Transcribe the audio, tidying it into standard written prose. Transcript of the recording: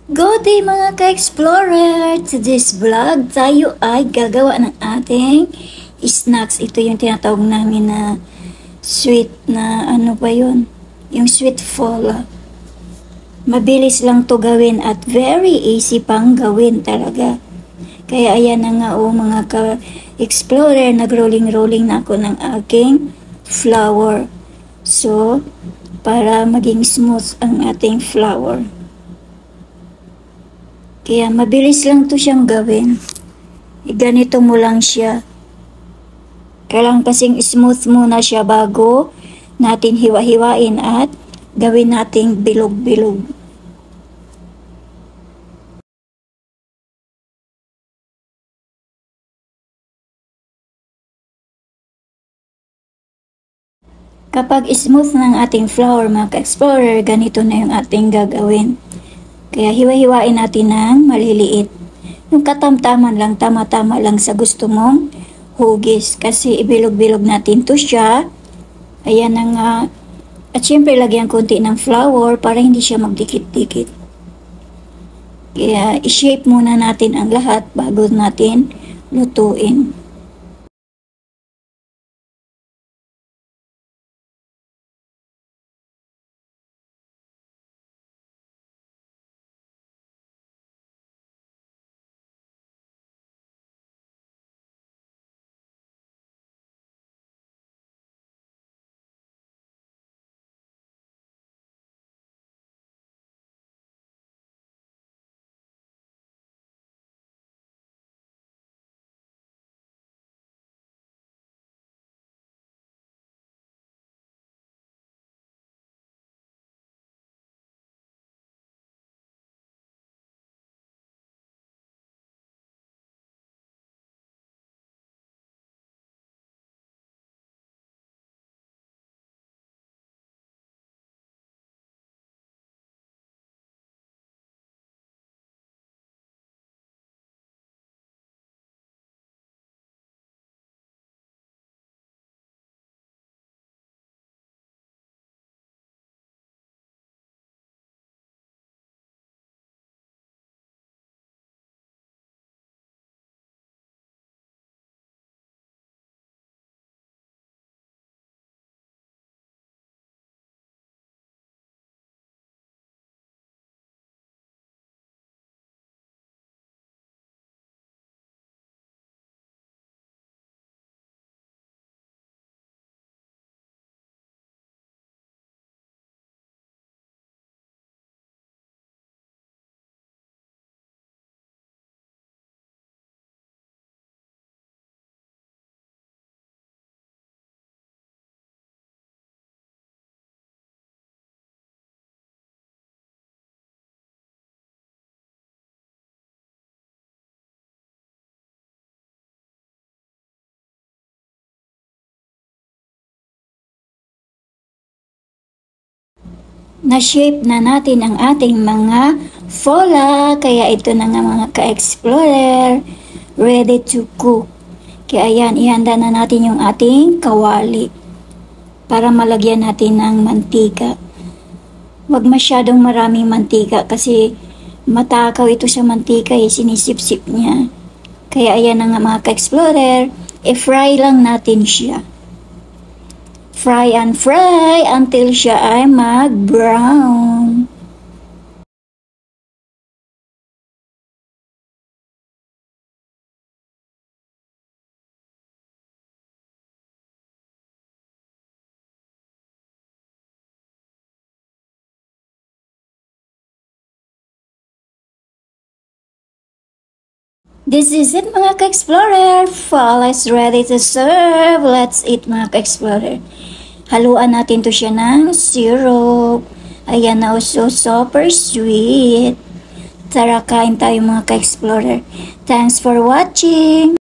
Good day mga ka-explorer! To this vlog, tayo ay gagawa ng ating snacks. Ito yung tinatawag namin na sweet na ano ba yun? Yung sweet fola. Mabilis lang to gawin at very easy pang gawin talaga. Kaya ayan na nga mga ka-explorer, nag-rolling-rolling na ako ng aking flour. So, para maging smooth ang ating flour. Kaya mabilis lang to siyang gawin. Ganito mo lang siya. Kailangan kasing smooth muna siya bago natin hiwa-hiwain at gawin nating bilog-bilog. Kapag smooth ng ating flour mga ka-explorer, ganito na yung ating gagawin. Kaya hiwa-hiwain natin ng maliliit. Yung katamtaman lang, tama-tama lang sa gusto mong hugis. Kasi ibilog-bilog natin to siya. Ayan na nga. At syempre lagyan konti ng flour para hindi siya magdikit-dikit. Kaya i-shape muna natin ang lahat bago natin lutuin. Na-shape na natin ang ating mga fola. Kaya ito na nga mga ka-explorer, ready to cook. Kaya ayan, ihanda na natin yung ating kawali para malagyan natin ng mantika. Huwag masyadong maraming mantika kasi matakaw ito sa mantika, sinisip-sip niya. Kaya ayan na nga mga ka-explorer, i-fry lang natin siya. Fry and fry until siya ay mag-brown. This is it mga ka-explorer. Fall is ready to serve. Let's eat mga ka-explorer. Haluan natin to siya ng syrup. Ayan na, so super sweet. Tara, kain tayo mga ka-explorer. Thanks for watching.